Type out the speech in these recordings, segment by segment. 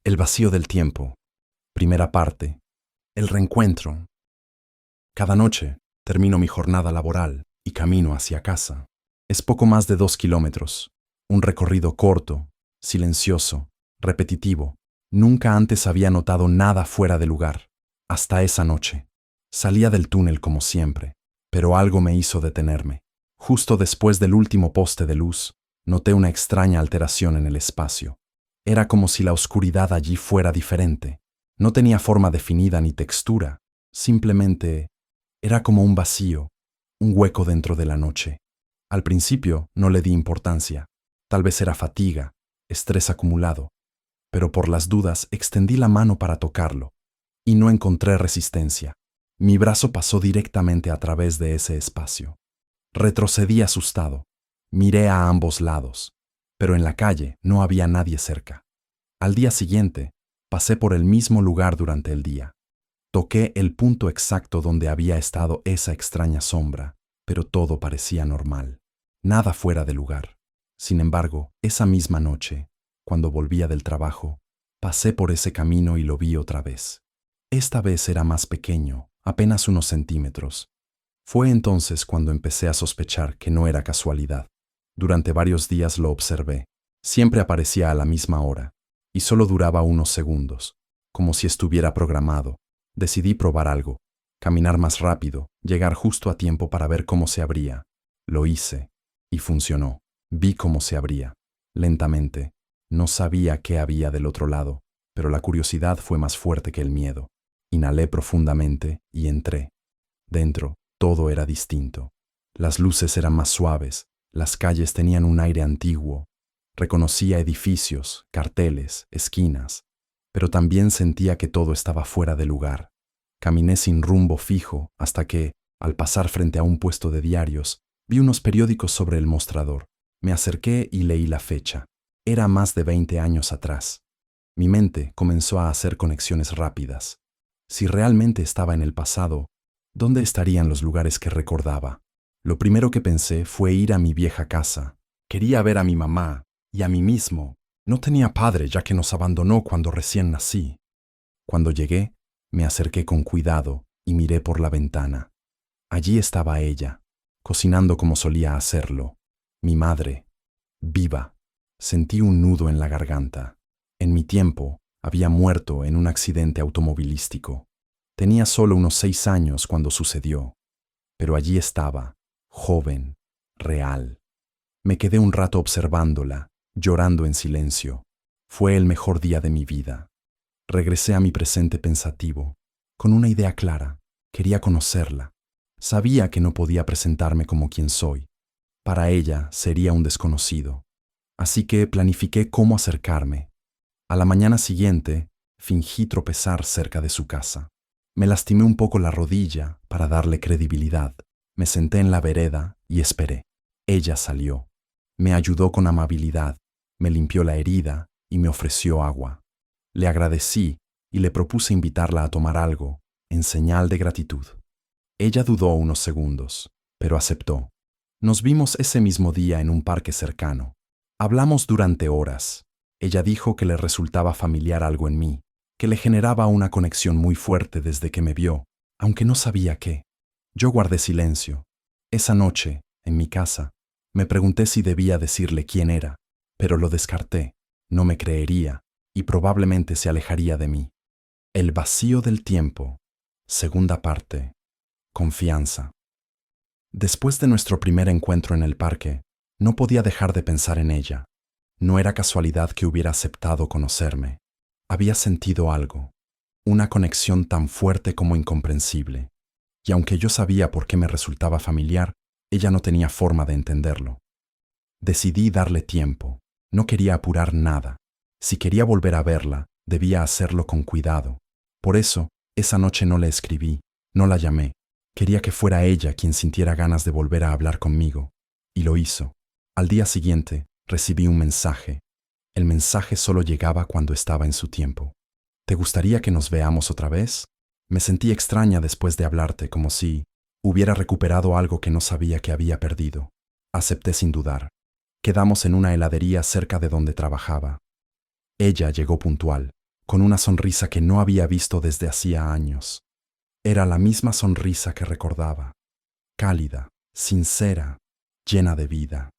El vacío del tiempo. Primera parte. El reencuentro. Cada noche termino mi jornada laboral y camino hacia casa. Es poco más de 2 kilómetros. Un recorrido corto, silencioso, repetitivo. Nunca antes había notado nada fuera de lugar. Hasta esa noche. Salía del túnel como siempre, pero algo me hizo detenerme. Justo después del último poste de luz, noté una extraña alteración en el espacio. Era como si la oscuridad allí fuera diferente. No tenía forma definida ni textura. Simplemente era como un vacío, un hueco dentro de la noche. Al principio no le di importancia. Tal vez era fatiga, estrés acumulado. Pero por las dudas extendí la mano para tocarlo, y no encontré resistencia. Mi brazo pasó directamente a través de ese espacio. Retrocedí asustado. Miré a ambos lados, pero en la calle no había nadie cerca. Al día siguiente, pasé por el mismo lugar durante el día. Toqué el punto exacto donde había estado esa extraña sombra, pero todo parecía normal. Nada fuera de lugar. Sin embargo, esa misma noche, cuando volvía del trabajo, pasé por ese camino y lo vi otra vez. Esta vez era más pequeño, apenas unos centímetros. Fue entonces cuando empecé a sospechar que no era casualidad. Durante varios días lo observé. Siempre aparecía a la misma hora, y solo duraba unos segundos, como si estuviera programado. Decidí probar algo, caminar más rápido, llegar justo a tiempo para ver cómo se abría. Lo hice, y funcionó. Vi cómo se abría, lentamente. No sabía qué había del otro lado, pero la curiosidad fue más fuerte que el miedo. Inhalé profundamente y entré. Dentro, todo era distinto. Las luces eran más suaves, las calles tenían un aire antiguo. Reconocía edificios, carteles, esquinas, pero también sentía que todo estaba fuera de lugar. Caminé sin rumbo fijo hasta que, al pasar frente a un puesto de diarios, vi unos periódicos sobre el mostrador. Me acerqué y leí la fecha. Era más de 20 años atrás. Mi mente comenzó a hacer conexiones rápidas. Si realmente estaba en el pasado, ¿dónde estarían los lugares que recordaba? Lo primero que pensé fue ir a mi vieja casa. Quería ver a mi mamá y a mí mismo. No tenía padre ya que nos abandonó cuando recién nací. Cuando llegué, me acerqué con cuidado y miré por la ventana. Allí estaba ella, cocinando como solía hacerlo. Mi madre, viva. Sentí un nudo en la garganta. En mi tiempo, había muerto en un accidente automovilístico. Tenía solo unos 6 años cuando sucedió. Pero allí estaba, joven, real. Me quedé un rato observándola, llorando en silencio. Fue el mejor día de mi vida. Regresé a mi presente pensativo, con una idea clara. Quería conocerla. Sabía que no podía presentarme como quien soy. Para ella sería un desconocido. Así que planifiqué cómo acercarme. A la mañana siguiente, fingí tropezar cerca de su casa. Me lastimé un poco la rodilla para darle credibilidad. Me senté en la vereda y esperé. Ella salió. Me ayudó con amabilidad, me limpió la herida y me ofreció agua. Le agradecí y le propuse invitarla a tomar algo, en señal de gratitud. Ella dudó unos segundos, pero aceptó. Nos vimos ese mismo día en un parque cercano. Hablamos durante horas. Ella dijo que le resultaba familiar algo en mí, que le generaba una conexión muy fuerte desde que me vio, aunque no sabía qué. Yo guardé silencio. Esa noche, en mi casa, me pregunté si debía decirle quién era, pero lo descarté. No me creería y probablemente se alejaría de mí. El vacío del tiempo. Segunda parte. Confianza. Después de nuestro primer encuentro en el parque, no podía dejar de pensar en ella. No era casualidad que hubiera aceptado conocerme. Había sentido algo, una conexión tan fuerte como incomprensible. Y aunque yo sabía por qué me resultaba familiar, ella no tenía forma de entenderlo. Decidí darle tiempo. No quería apurar nada. Si quería volver a verla, debía hacerlo con cuidado. Por eso, esa noche no le escribí, no la llamé. Quería que fuera ella quien sintiera ganas de volver a hablar conmigo. Y lo hizo. Al día siguiente, recibí un mensaje. El mensaje solo llegaba cuando estaba en su tiempo. ¿Te gustaría que nos veamos otra vez? Me sentí extraña después de hablarte, como si hubiera recuperado algo que no sabía que había perdido. Acepté sin dudar. Quedamos en una heladería cerca de donde trabajaba. Ella llegó puntual. con una sonrisa que no había visto desde hacía años. Era la misma sonrisa que recordaba, cálida, sincera, llena de vida.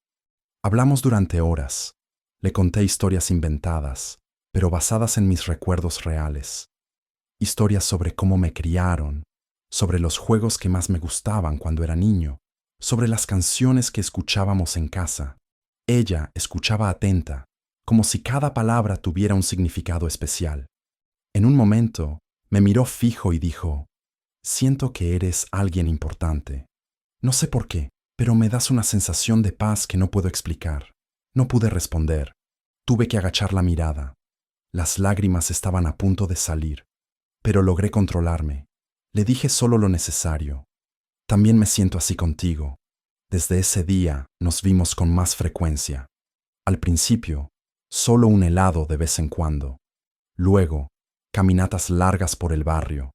Hablamos durante horas. Le conté historias inventadas, pero basadas en mis recuerdos reales. Historias sobre cómo me criaron, sobre los juegos que más me gustaban cuando era niño, sobre las canciones que escuchábamos en casa. Ella escuchaba atenta, como si cada palabra tuviera un significado especial. En un momento, me miró fijo y dijo, «Siento que eres alguien importante. No sé por qué, pero me das una sensación de paz que no puedo explicar». No pude responder. Tuve que agachar la mirada. Las lágrimas estaban a punto de salir, pero logré controlarme. Le dije solo lo necesario. «También me siento así contigo». Desde ese día nos vimos con más frecuencia. Al principio, solo un helado de vez en cuando. Luego, caminatas largas por el barrio,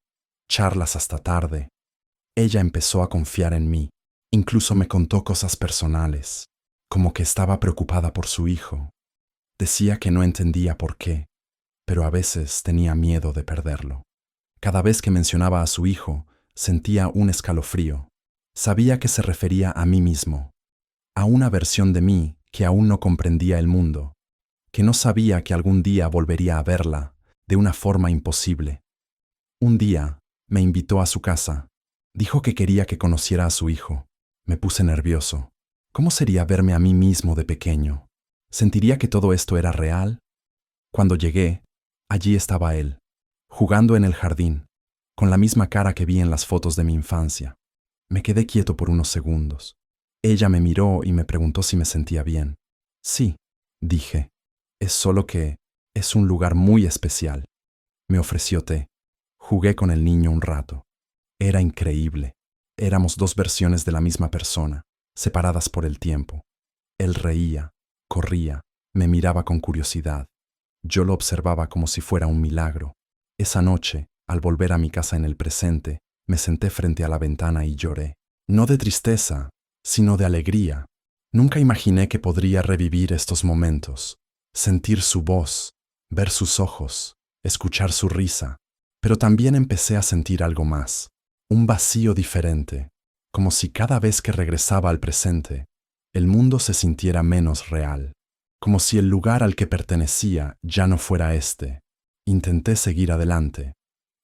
charlas hasta tarde. Ella empezó a confiar en mí. Incluso me contó cosas personales, como que estaba preocupada por su hijo. Decía que no entendía por qué, pero a veces tenía miedo de perderlo. Cada vez que mencionaba a su hijo, sentía un escalofrío. Sabía que se refería a mí mismo, a una versión de mí que aún no comprendía el mundo, que no sabía que algún día volvería a verla de una forma imposible. Un día me invitó a su casa. Dijo que quería que conociera a su hijo. Me puse nervioso. ¿Cómo sería verme a mí mismo de pequeño? ¿Sentiría que todo esto era real? Cuando llegué, allí estaba él, jugando en el jardín, con la misma cara que vi en las fotos de mi infancia. Me quedé quieto por unos segundos. Ella me miró y me preguntó si me sentía bien. Sí, dije. Es solo que es un lugar muy especial. Me ofreció té. Jugué con el niño un rato. Era increíble. Éramos dos versiones de la misma persona, separadas por el tiempo. Él reía, corría, me miraba con curiosidad. Yo lo observaba como si fuera un milagro. Esa noche, al volver a mi casa en el presente, me senté frente a la ventana y lloré. No de tristeza, sino de alegría. Nunca imaginé que podría revivir estos momentos, sentir su voz, ver sus ojos, escuchar su risa. Pero también empecé a sentir algo más, un vacío diferente, como si cada vez que regresaba al presente, el mundo se sintiera menos real, como si el lugar al que pertenecía ya no fuera este. Intenté seguir adelante.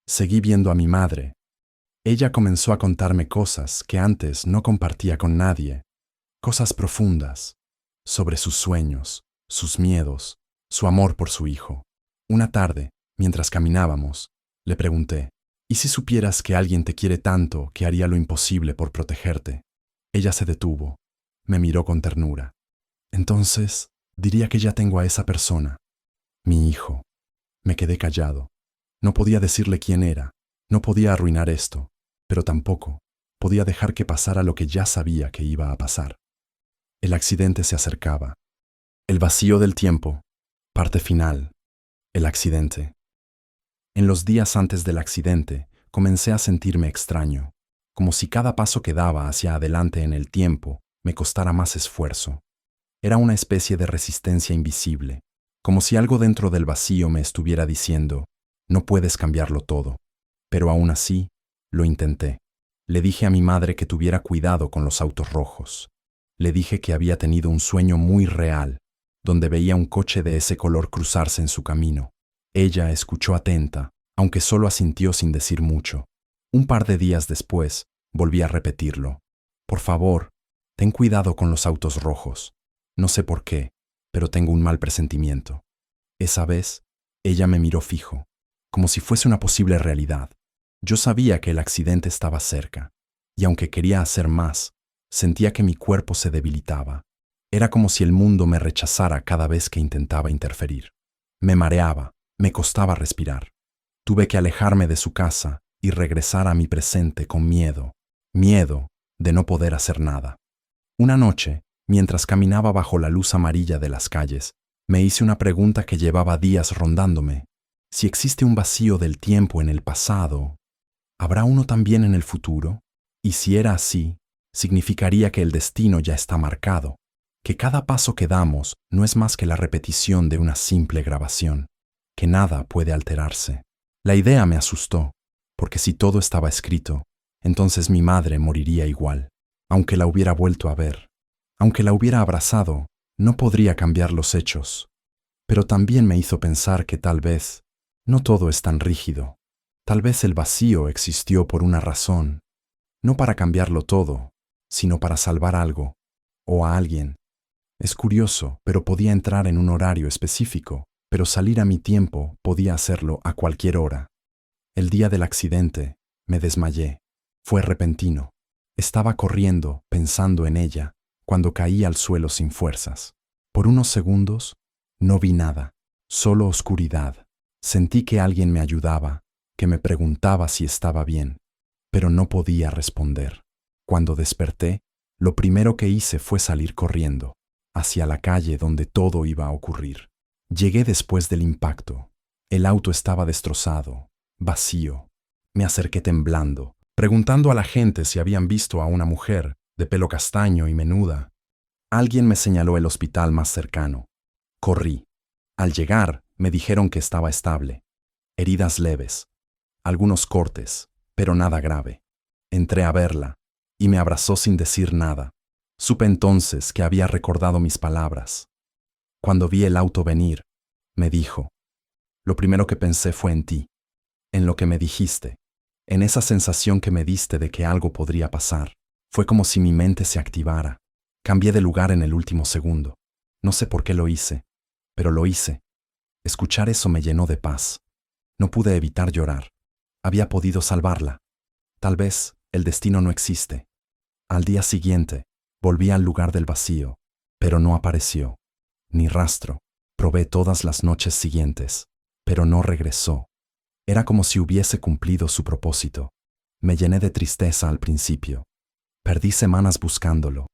Seguí viendo a mi madre. Ella comenzó a contarme cosas que antes no compartía con nadie, cosas profundas, sobre sus sueños, sus miedos, su amor por su hijo. Una tarde, mientras caminábamos, le pregunté, ¿y si supieras que alguien te quiere tanto que haría lo imposible por protegerte? Ella se detuvo, me miró con ternura. Entonces, diría que ya tengo a esa persona, mi hijo. Me quedé callado. No podía decirle quién era, no podía arruinar esto, pero tampoco podía dejar que pasara lo que ya sabía que iba a pasar. El accidente se acercaba. El vacío del tiempo. Parte final. El accidente. En los días antes del accidente, comencé a sentirme extraño, como si cada paso que daba hacia adelante en el tiempo me costara más esfuerzo. Era una especie de resistencia invisible, como si algo dentro del vacío me estuviera diciendo, no puedes cambiarlo todo. Pero aún así, lo intenté. Le dije a mi madre que tuviera cuidado con los autos rojos. Le dije que había tenido un sueño muy real, donde veía un coche de ese color cruzarse en su camino. Ella escuchó atenta, aunque solo asintió sin decir mucho. Un par de días después, volví a repetirlo. Por favor, ten cuidado con los autos rojos. No sé por qué, pero tengo un mal presentimiento. Esa vez, ella me miró fijo, como si fuese una posible realidad. Yo sabía que el accidente estaba cerca, y aunque quería hacer más, sentía que mi cuerpo se debilitaba. Era como si el mundo me rechazara cada vez que intentaba interferir. Me mareaba, me costaba respirar. Tuve que alejarme de su casa y regresar a mi presente con miedo de no poder hacer nada. Una noche, mientras caminaba bajo la luz amarilla de las calles, me hice una pregunta que llevaba días rondándome. Si existe un vacío del tiempo en el pasado, ¿habrá uno también en el futuro? Y si era así, significaría que el destino ya está marcado, que cada paso que damos no es más que la repetición de una simple grabación. que nada puede alterarse. La idea me asustó, porque si todo estaba escrito, entonces mi madre moriría igual, aunque la hubiera vuelto a ver. Aunque la hubiera abrazado, no podría cambiar los hechos. Pero también me hizo pensar que tal vez no todo es tan rígido. Tal vez el vacío existió por una razón, no para cambiarlo todo, sino para salvar algo o a alguien. Es curioso, pero podía entrar en un horario específico, pero salir a mi tiempo podía hacerlo a cualquier hora. El día del accidente, me desmayé. Fue repentino. Estaba corriendo, pensando en ella, cuando caí al suelo sin fuerzas. Por unos segundos, no vi nada, solo oscuridad. Sentí que alguien me ayudaba, que me preguntaba si estaba bien, pero no podía responder. Cuando desperté, lo primero que hice fue salir corriendo, hacia la calle donde todo iba a ocurrir. Llegué después del impacto. El auto estaba destrozado, vacío. Me acerqué temblando, preguntando a la gente si habían visto a una mujer de pelo castaño y menuda. Alguien me señaló el hospital más cercano. Corrí. Al llegar, me dijeron que estaba estable. Heridas leves, algunos cortes, pero nada grave. Entré a verla, y me abrazó sin decir nada. Supe entonces que había recordado mis palabras. Cuando vi el auto venir, me dijo, lo primero que pensé fue en ti, en lo que me dijiste, en esa sensación que me diste de que algo podría pasar. Fue como si mi mente se activara. Cambié de lugar en el último segundo. No sé por qué lo hice, pero lo hice. Escuchar eso me llenó de paz. No pude evitar llorar. Había podido salvarla. Tal vez el destino no existe. Al día siguiente, volví al lugar del vacío, pero no apareció. Ni rastro. Probé todas las noches siguientes, pero no regresó. Era como si hubiese cumplido su propósito. Me llené de tristeza al principio. Perdí semanas buscándolo,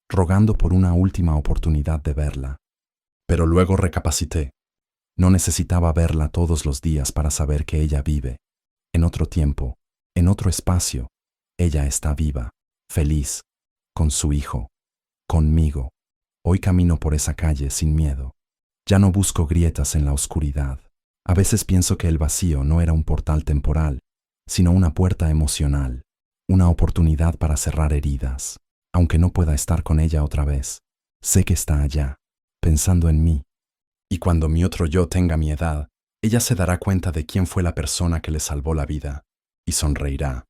rogando por una última oportunidad de verla. Pero luego recapacité. No necesitaba verla todos los días para saber que ella vive. En otro tiempo, en otro espacio, ella está viva, feliz, con su hijo, conmigo. Hoy camino por esa calle sin miedo. Ya no busco grietas en la oscuridad. A veces pienso que el vacío no era un portal temporal, sino una puerta emocional, una oportunidad para cerrar heridas. Aunque no pueda estar con ella otra vez, sé que está allá, pensando en mí. Y cuando mi otro yo tenga mi edad, ella se dará cuenta de quién fue la persona que le salvó la vida, y sonreirá.